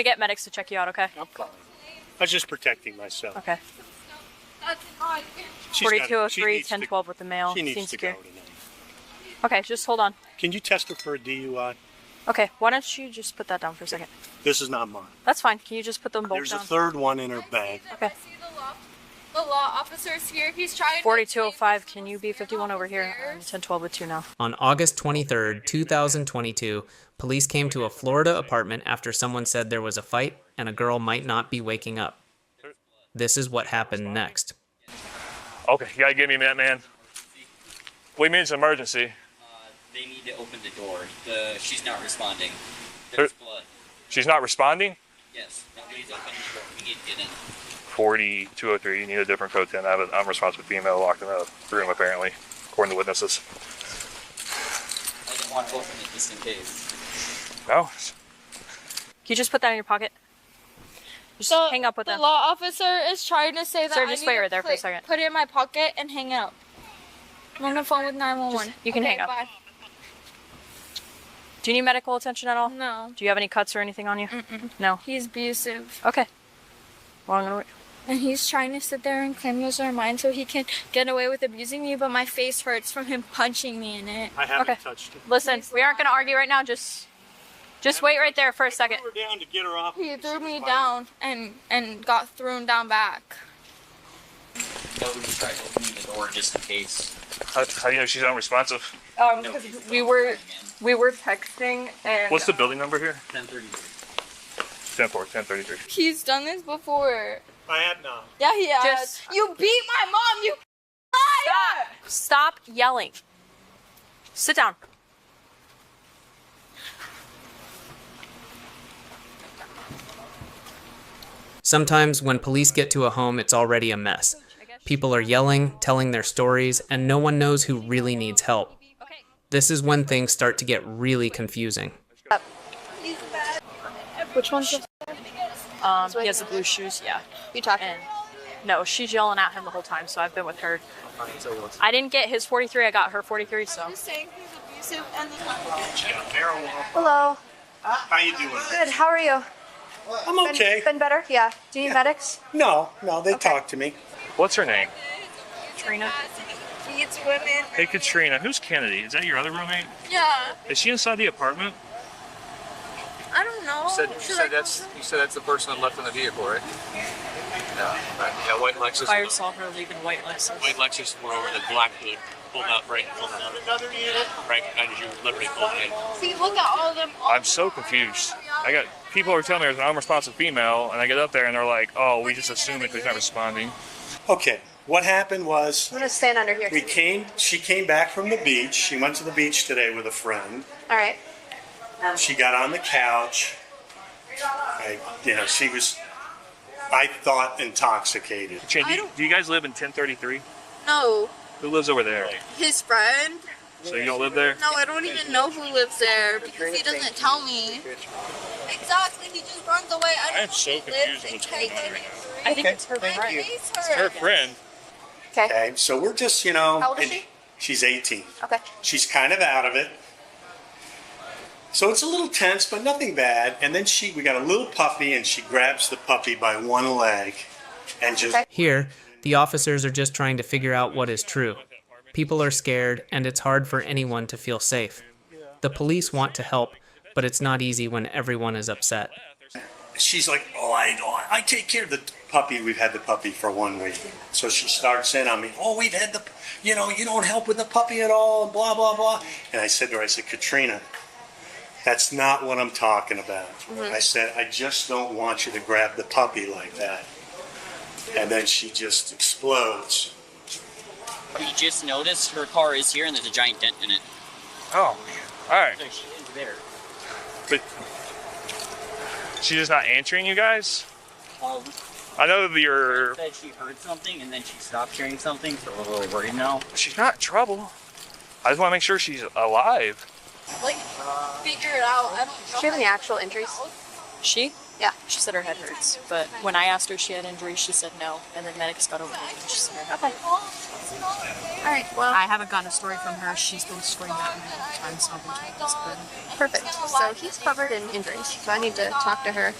gonna get medics to check you out, okay? I'm fine. I was just protecting myself. Okay. She's 4203, 1012 with the mail. She needs Seems to secure. go tonight. Okay, just hold on. Can you test her for a DUI? Okay, why don't you just put that down for a second? This is not mine. That's fine. Can you just put them both There's down? a third one in her bag. Okay. The law officer's here. He's trying 4205, can you be 51 over here? 1012 with 2 now. On August 23rd, 2022, police came to a Florida apartment after someone said there was a fight and a girl might not be waking up. This is what happened next. Okay, you gotta give me a minute, man. What do you mean it's an emergency? They need to open the door. She's not responding. There's blood. She's not responding? Yes, nobody's opening the door. We need to get in. 4203, you need a different code 10. I have an unresponsive female locked in a room, apparently, according to witnesses. I didn't want to open it just in case. No? Can you just put that in your pocket? Just hang up with them. The law officer is trying to say that Sir, just wait right there for a second. Put it in my pocket and hang up. I'm on the phone with 911. You can hang up. Bye. Do you need medical attention at all? No. Do you have any cuts or anything on you? No. He's abusive. Okay. Well, I'm gonna wait. And he's trying to sit there and claim those are mine so he can get away with abusing me, but my face hurts from him punching me in it. I haven't Okay. touched it. Listen, we aren't gonna argue right now. Just wait right there for a second. I threw her down to get her off. He threw me down and got thrown down back. Nobody tried opening the door just in case. How do you know she's unresponsive? Because we were texting and What's the building number here? 1033. 1033. he's done this before. I have not. Yeah, he has. Just- You beat my mom, you liar! Stop yelling. Sit down. Sometimes when police get to a home, it's already a mess. People are yelling, telling their stories, and no one knows who really needs help. This is when things start to get really confusing. Which one's the he has the blue shoes, yeah. You talking? And no, she's yelling at him the whole time, so I've been with her. I didn't get his 43, I got her 43, so. Just saying he's abusive and Hello. How you doing? Good. How are you? I'm okay. Been better? Yeah. Do you need medics? No, they talk to me. What's her name? Trina. It's women. Hey, Katrina. Who's Kennedy? Is that your other roommate? Yeah. Is she inside the apartment? I don't know. You said that's the person that left in the vehicle, right? Yeah, white Lexus. I saw her leaving white Lexus. White Lexus were over the black hood, pulled out right in front of Another unit. right behind you, literally pulled in. See, look at all of them. I'm so confused. I got people are telling me there's an unresponsive female, and I get up there and they're like, "Oh, we just assume it because he's not responding." Okay, what happened was I'm gonna stand under here. she came back from the beach. She went to the beach today with a friend. All right. She got on the couch. She was, I thought, intoxicated. Do you guys live in 1033? No, Who lives over there? his friend. So you don't live there? No, I don't even know who lives there because he doesn't tell me. Exactly, he just runs away. I am so confused with what's going on right now. I think it's her friend. It's her friend. Okay, so we're just, How old is she? She's 18. Okay. She's kind of out of it. So it's a little tense, but nothing bad. And then we got a little puppy, and she grabs the puppy by one leg and just... Okay. Here, the officers are just trying to figure out what is true. People are scared, and it's hard for anyone to feel safe. The police want to help, but it's not easy when everyone is upset. She's like, "Oh, I take care of the puppy. We've had the puppy for 1 week." So she starts in on me. "Oh, we've had you don't help with the puppy at all, and blah, blah, blah." And I said to her, Katrina, that's not what I'm talking about. I said, I just don't want you to grab the puppy like that. And then she just explodes. You just noticed her car is here and there's a giant dent in it. Oh, all right. So she is there. But she's just not answering you guys? I know that you're... Said she heard something and then she stopped hearing something, so we're really worried now. She's not in trouble. I just want to make sure she's alive. Like, figure it out. I don't know. Does she have any actual injuries? She? Yeah. She said her head hurts, but when I asked her if she had injuries, she said no, and then medics got over it and she said her head hurt. All right. Well, I haven't gotten a story from her. She's been screaming at me all the time, so I've been trying to whisper. perfect. So he's covered in injuries. So I need to talk to her.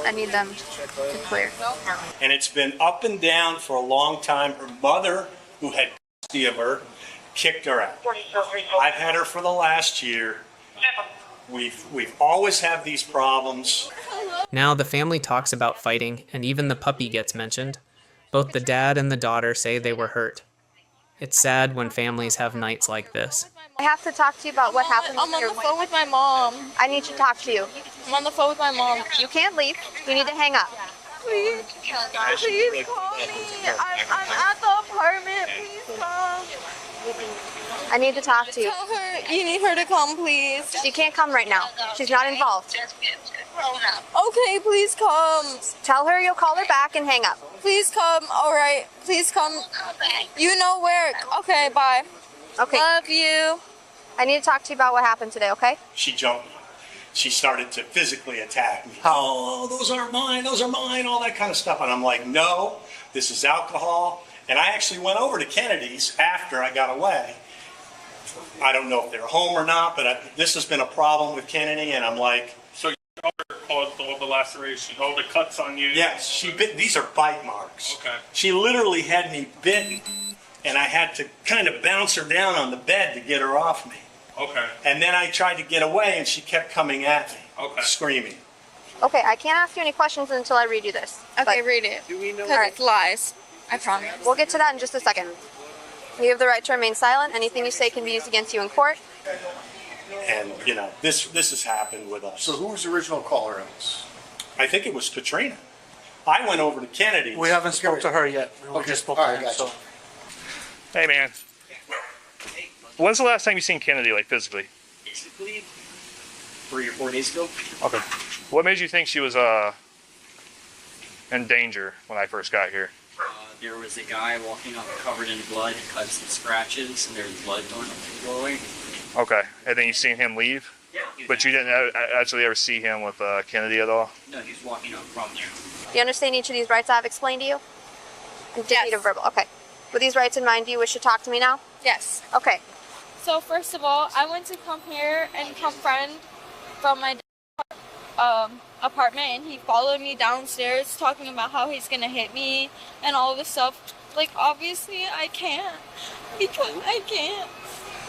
I need them to clear. And it's been up and down for a long time. Her mother, who had custody of her, kicked her out. I've had her for the last year. We've always had these problems. Now the family talks about fighting, and even the puppy gets mentioned. Both the dad and the daughter say they were hurt. It's sad when families have nights like this. I have to talk to you about what happened. I'm on the phone with my mom. I need to talk to you. I'm on the phone with my mom. You can't leave. You need to hang up. Please, please call me. I'm at the apartment. Please come. I need to talk to you. Tell her you need her to come, please. She can't come right now. She's not involved. Okay, please come. Tell her you'll call her back and hang up. Please come. All right. Please come. You know where. Okay, bye. Okay. Love you. I need to talk to you about what happened today, okay? She jumped me. She started to physically attack me. Oh, those aren't mine, all that kind of stuff. And I'm like, no, this is alcohol. And I actually went over to Kennedy's after I got away. I don't know if they're home or not, but this has been a problem with Kennedy, and I'm like... So your daughter caused all the laceration, all the cuts on you? Yes, she bit. These are bite marks. Okay. She literally had me bitten, and I had to kind of bounce her down on the bed to get her off me. Okay. And then I tried to get away, and she kept coming at me, screaming. Okay, I can't ask you any questions until I read you this. Okay, read it. Do we know? Because it's lies. I promise. We'll get to that in just a second. You have the right to remain silent. Anything you say can be used against you in court. And, you know, this has happened with us. So who was the original caller on this? I think it was Katrina. I went over to Kennedy's. We haven't spoke to her yet. We just spoke to him. Gotcha. So. Hey, man. When's the last time you seen Kennedy, like, physically? Basically, 3 or 4 days ago. Okay. What made you think she was, in danger when I first got here? There was a guy walking up covered in blood, cuts and scratches, and there's blood going up the doorway. Okay. And then you seen him leave? Yeah. But you didn't actually ever see him with Kennedy at all? No, he was walking up from there. Do you understand each of these rights I've explained to you? Yes. Need a verbal. Okay. With these rights in mind, do you wish to talk to me now? Yes. Okay. So first of all, I went to come here and confront from my apartment, and he followed me downstairs talking about how he's gonna hit me and all this stuff. Like, obviously I can't, because I can't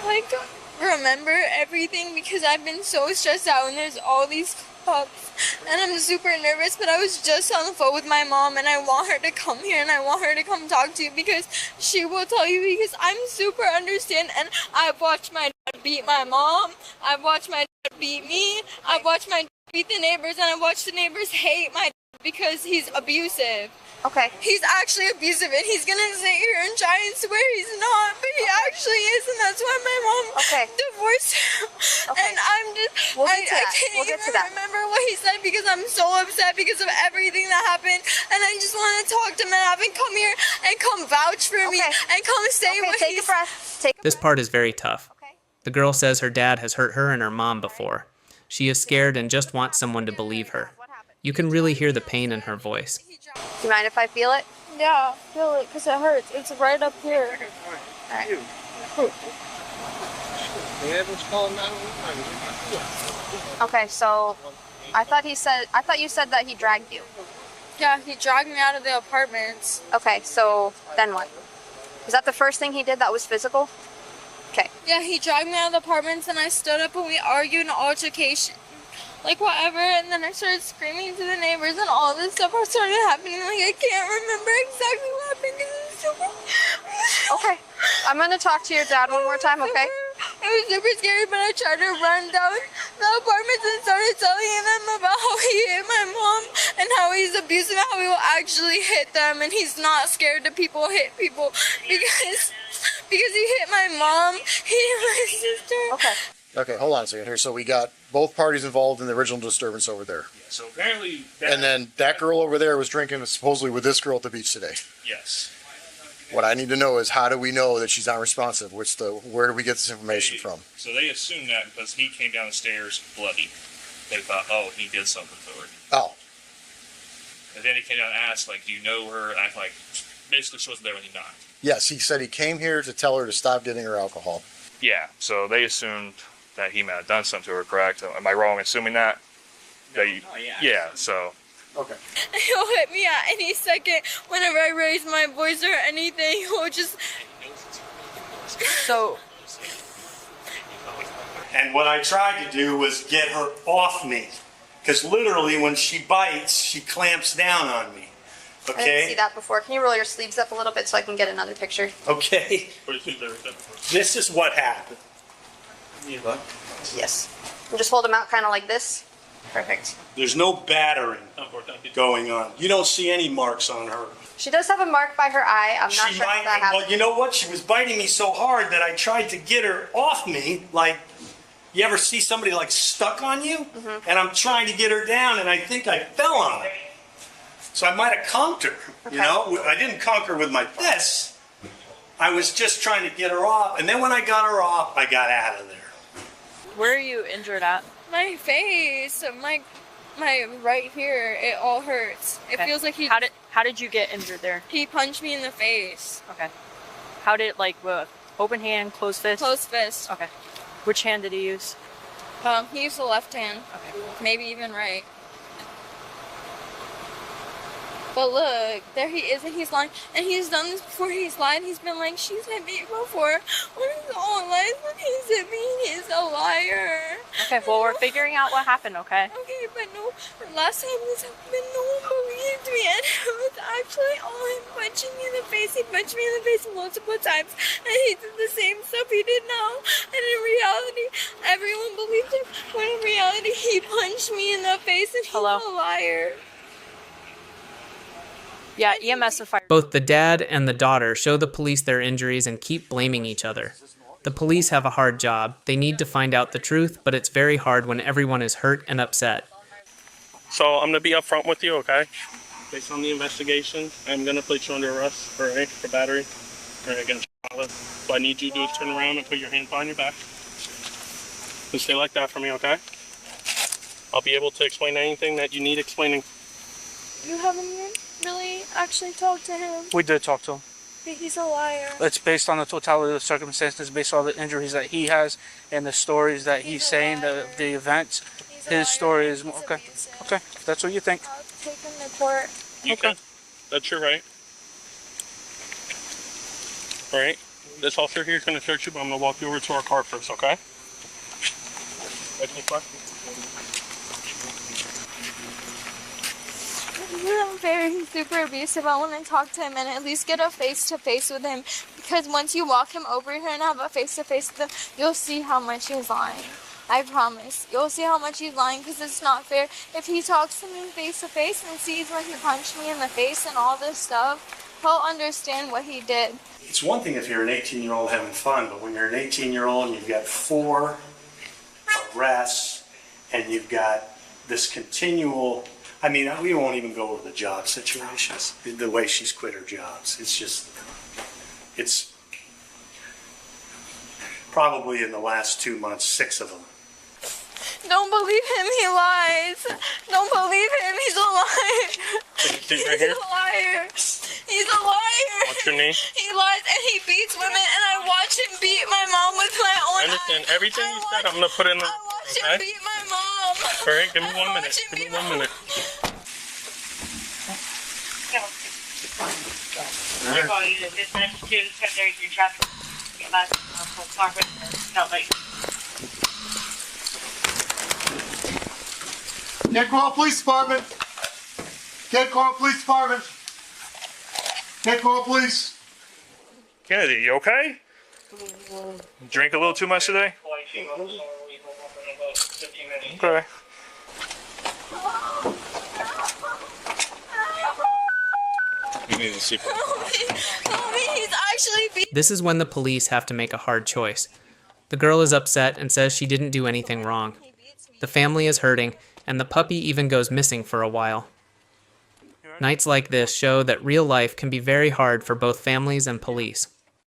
like remember everything because I've been so stressed out and there's all these pups and I'm super nervous. But I was just on the phone with my mom, and I want her to come here and I want her to come talk to you because she will tell you, because I'm super understand, and I've watched my dad beat my mom, I've watched my dad beat me, I've watched my dad beat the neighbors, and I've watched the neighbors hate my dad because he's abusive. Okay. He's actually abusive, and he's gonna sit here and try and swear he's not, but he actually is, and that's why my mom divorced him. Okay. And I'm just, We'll get to I that. can't We'll get to even that. remember what he said because I'm so upset because of everything that happened, and I just want to talk to him and have him come here and come vouch for me and come say what Take a breath. This part is very tough. The girl says her dad has hurt her and her mom before. She is scared and just wants someone to believe her. You can really hear the pain in her voice. Do you mind if I feel it? Yeah, feel it, because it hurts. It's right up here. Alright. Okay, so I thought you said that he dragged you. Yeah, he dragged me out of the apartments. Okay, so then what? Was that the first thing he did that was physical? Okay. Yeah, he dragged me out of the apartments, and I stood up and we argued an altercation. Like, whatever, and then I started screaming to the neighbors, and all this stuff started happening. Like, I can't remember exactly what happened because it was so Okay. I'm gonna talk to your dad one more time, okay? I was super scared, but I tried to run down the apartments and started telling them about how he hit my mom and how he's abusive, how he will actually hit them, and he's not scared that people hit people because he hit my mom, he hit my sister. Okay. Okay, hold on a second here. So we got both parties involved in the original disturbance over there. So apparently... And then that girl over there was drinking supposedly with this girl at the beach today. Yes. What I need to know is, how do we know that she's unresponsive? Where do we get this information from? So they assumed that because he came down the stairs bloody. They thought, oh, he did something to her. Oh, And then he came down and asked, like, do you know her? Act like, basically she wasn't there when he knocked. Yes, he said he came here to tell her to stop getting her alcohol. Yeah, so they assumed that he might have done something to her, correct? Am I wrong in assuming that? No, That you, oh, yeah. yeah, so. Okay. He'll hit me at any second whenever I raise my voice or anything. He'll just. So, And what I tried to do was get her off me. Because literally when she bites, she clamps down on me. I didn't see Okay? that before. Can you roll your sleeves up a little bit so I can get another picture? Okay? This is what happened. Yes. And just hold them out kind of like this. Perfect. There's no battering going on. You don't see any marks on her. She does have a mark by her eye. I'm not She sure how might, that happened. well, you know what? She was biting me so hard that I tried to get her off me. Like, you ever see somebody like stuck on you? And I'm trying to get her down, and I think I fell on her. So I might have conked her. You know, I didn't conk her with my fists. I was just trying to get her off, and then when I got her off, I got out of there. where are you injured at? My face, my right here, it all hurts. It Okay. feels like How did you get injured there? he punched me in the face. Okay. How did, like, open hand, closed fist? Closed fist. Okay. Which hand did he use? He used the left hand. Okay. Maybe even right. But look, there he is, and he's lying. And he's done this before. He's lied. He's been like, she's hit me before. When it's all lies, when he's hit me, he's a liar. Okay, well, we're figuring out what happened, okay? Okay, but no, last time this happened, no one believed me, and it was actually all him punching me in the face. He punched me in the face multiple times, and he did the same stuff he did now. And in reality, everyone believed him, when in reality, he punched me in the face, and he's Hello? a liar. Yeah, EMS have fired. Both the dad and the daughter show the police their injuries and keep blaming each other. The police have a hard job. They need to find out the truth, but it's very hard when everyone is hurt and upset. So I'm gonna be upfront with you, okay? Based on the investigation, I'm gonna place you under arrest for battery or against violence. What I need you to do is turn around and put your hands behind your back. Just stay like that for me, okay? I'll be able to explain anything that you need explaining. You haven't really actually talked to him. We did talk to him. He's a liar. It's based on the totality of the circumstances, based on the injuries that he has and the stories that he's saying, the events. His story is okay. Okay, if that's what you think. I'll take him to court. You can. That's your right. All right. This officer here is going to search you, but I'm going to walk you over to our car first, okay? Any questions? I'm very super abusive. I want to talk to him and at least get a face-to-face with him, because once you walk him over here and have a face-to-face with him, you'll see how much he's lying. I promise. You'll see how much he's lying, because it's not fair. If he talks to me face-to-face and sees when he punched me in the face and all this stuff, he'll understand what he did. It's one thing if you're an 18-year-old having fun, but when you're an 18-year-old and you've got 4 arrests and you've got this continual, I mean, we won't even go over the job situations, the way she's quit her jobs. It's just, it's probably in the last 2 months, 6 of them. Don't believe him, he lies. Don't believe him, he's a liar. Sit right here. He's a liar. He's a liar. What's your name? He lies and he beats women, and I watch him beat my mom with my own I understand eyes. everything you said. I'm going to put in the... I watch him Okay? beat my mom. All right, give me 1 minute. Watch him Give me beat 1 my minute. Can't call police department. Can't call police department. Can't call police. Kennedy, you okay? Drink a little too much today? Okay. You need to see. He's actually beat. This is when the police have to make a hard choice. The girl is upset and says she didn't do anything wrong. The family is hurting, and the puppy even goes missing for a while. Nights like this show that real life can be very hard for both families and police.